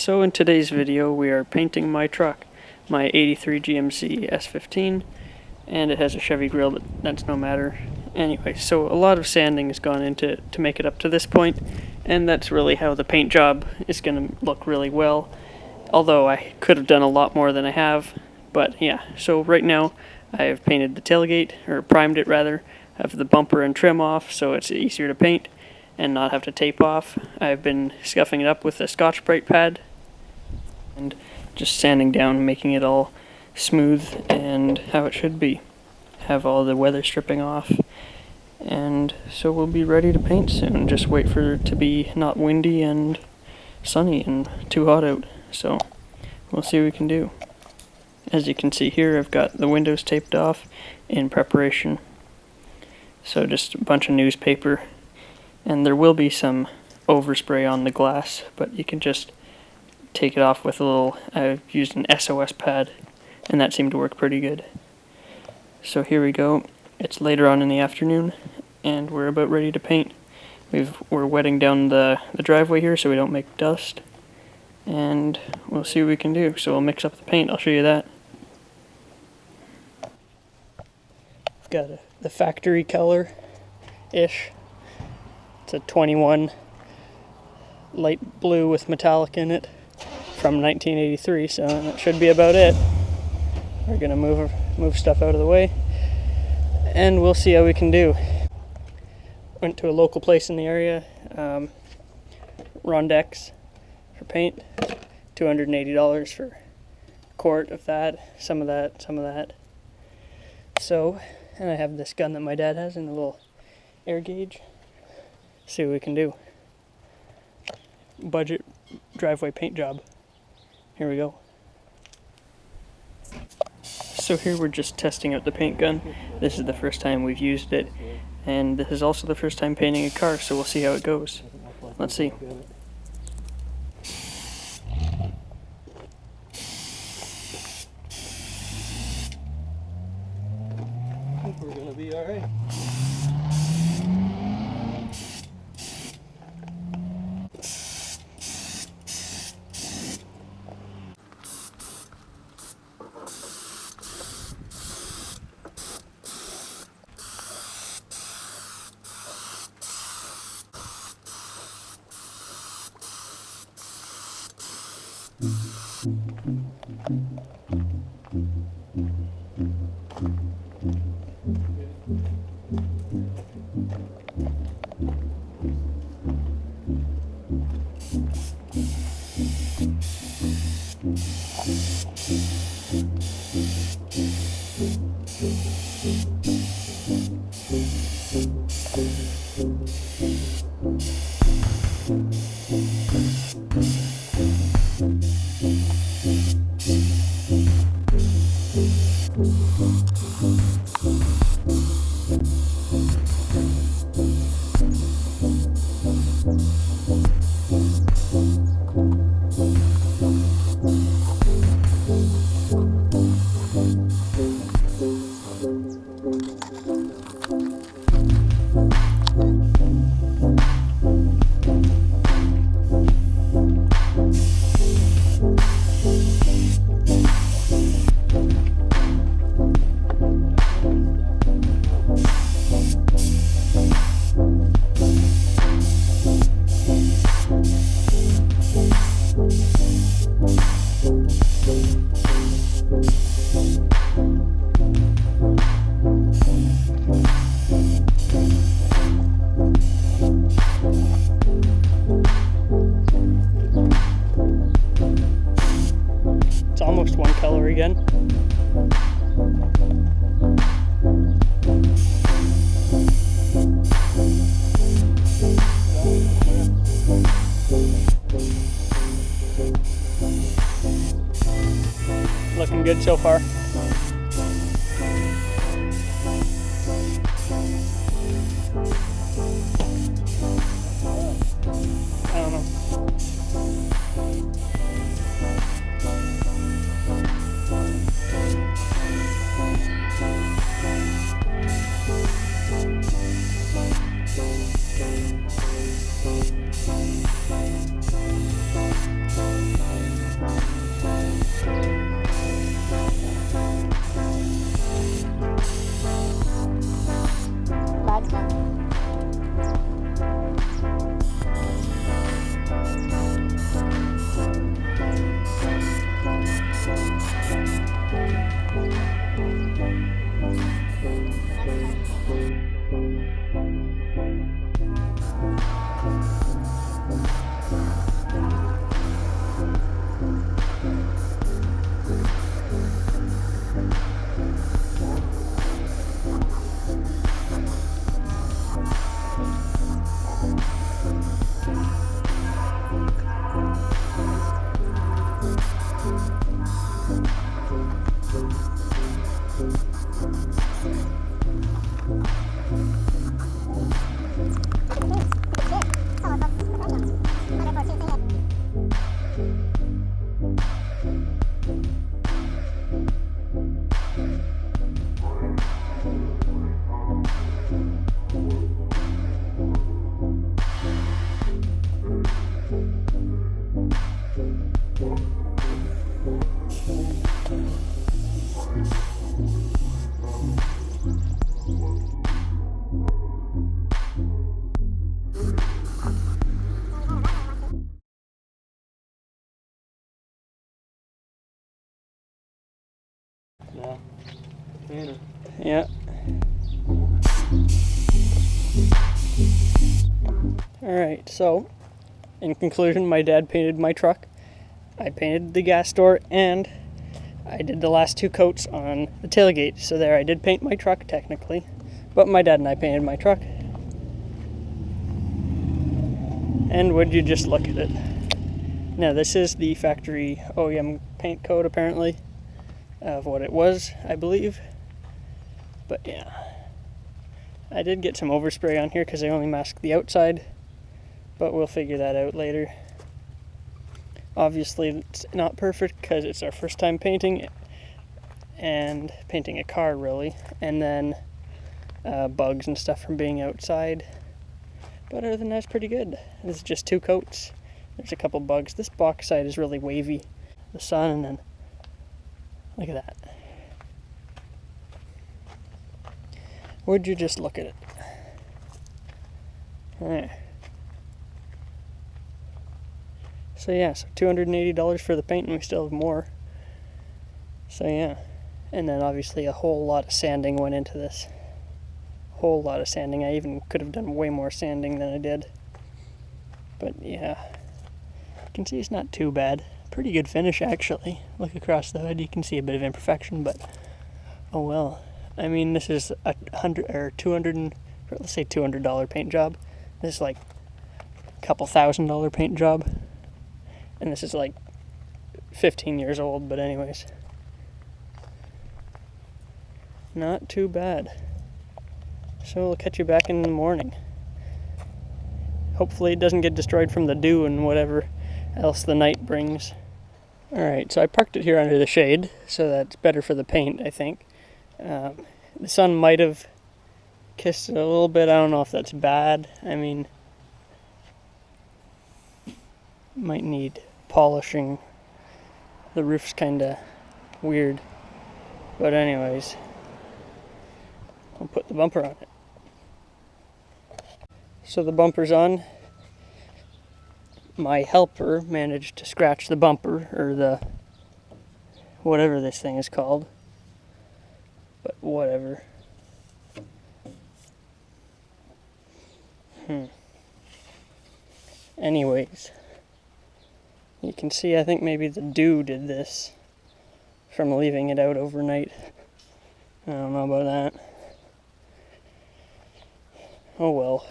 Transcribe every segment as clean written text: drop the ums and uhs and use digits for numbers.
So in today's video we are painting my truck, my 83 GMC S15, and it has a Chevy grill, but that's no matter. Anyway, so a lot of sanding has gone into to make it up to this point, and that's really how the paint job is going to look really well, although I could have done a lot more than I have. But yeah, so right now I have painted the tailgate, or primed it rather, I have the bumper and trim off so it's easier to paint and not have to tape off. I've been scuffing it up with a Scotch-Brite pad and just sanding down, making it all smooth and how it should be. Have all the weather stripping off, and so we'll be ready to paint soon. Just wait for it to be not windy and sunny and too hot out, so we'll see what we can do. As you can see here, I've got the windows taped off in preparation, so just a bunch of newspaper, and there will be some overspray on the glass, but you can just take it off with a little, I've used an SOS pad, and that seemed to work pretty good. So here we go. It's later on in the afternoon, and we're about ready to paint. We're wetting down the driveway here so we don't make dust, and we'll see what we can do. So we'll mix up the paint. I'll show you that. I've got the factory color-ish. It's a 21 light blue with metallic in it from 1983, so that should be about it. We're gonna move stuff out of the way, and we'll see how we can do. Went to a local place in the area, Rondex, for paint. $280 for a quart of that, some of that. So, and I have this gun that my dad has and a little air gauge. See what we can do. Budget driveway paint job. Here we go. So here we're just testing out the paint gun. This is the first time we've used it, and this is also the first time painting a car, so we'll see how it goes. Let's see. I think we're gonna be alright. It's almost one color again. Looking good so far. I don't know. Alright, so in conclusion, my dad painted my truck. I painted the gas door, and I did the last 2 coats on the tailgate. So there, I did paint my truck technically, but my dad and I painted my truck. And would you just look at it? Now, this is the factory OEM paint coat, apparently, of what it was, I believe. But yeah, I did get some overspray on here because I only masked the outside, but we'll figure that out later. Obviously, it's not perfect because it's our first time painting, and painting a car, really, and then bugs and stuff from being outside. But other than that, it's pretty good. This is just 2 coats. There's a couple bugs. This box side is really wavy. The sun, and then look at that. Would you just look at it? Alright. So yeah, so $280 for the paint, and we still have more. So yeah. And then obviously a whole lot of sanding went into this. Whole lot of sanding. I even could have done way more sanding than I did. But yeah. You can see it's not too bad. Pretty good finish, actually. Look across the hood, you can see a bit of imperfection, but oh well. I mean, this is a let's say $200 paint job. This is like a couple $1,000 paint job, and this is like 15 years old. But anyways, not too bad. So we'll catch you back in the morning. Hopefully it doesn't get destroyed from the dew and whatever else the night brings. Alright, so I parked it here under the shade, so that's better for the paint, I think. The sun might have kissed it a little bit. I don't know if that's bad. I mean, might need polishing. The roof's kinda weird. But anyways, I'll put the bumper on it. So the bumper's on. My helper managed to scratch the bumper, or the whatever this thing is called. But whatever. Anyways, you can see I think maybe the dew did this from leaving it out overnight. I don't know about that. Oh well.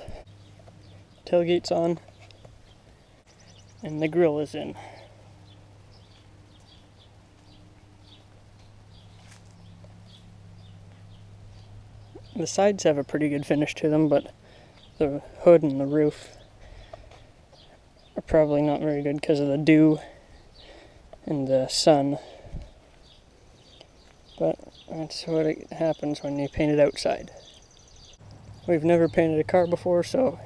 Tailgate's on, and the grill is in. The sides have a pretty good finish to them, but the hood and the roof are probably not very good because of the dew and the sun. But that's what it happens when you paint it outside. We've never painted a car before, so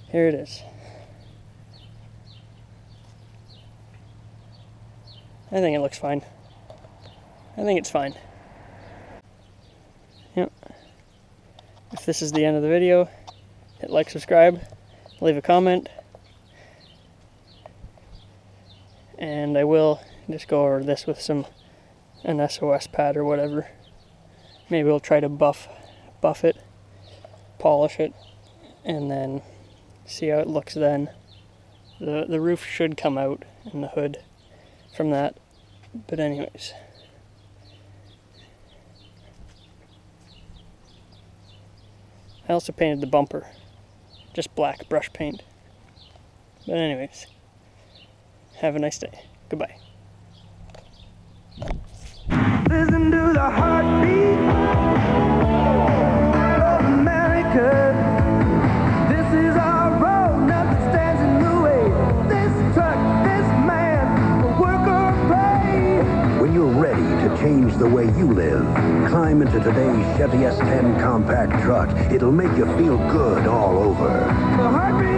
here it is. I think it looks fine. I think it's fine. Yep. If this is the end of the video, hit like, subscribe, leave a comment, and I will just go over this with an SOS pad or whatever. Maybe we'll try to buff it, polish it, and then see how it looks then. The roof should come out and the hood from that, but anyways. I also painted the bumper, just black brush paint. But anyways, have a nice day. Goodbye. Listen to the heartbeat of America. This is our road, nothing stands in the way. This truck, this man, a worker play. When you're ready to change the way you live, climb into today's Chevy S10 compact truck. It'll make you feel good all over. The heartbeat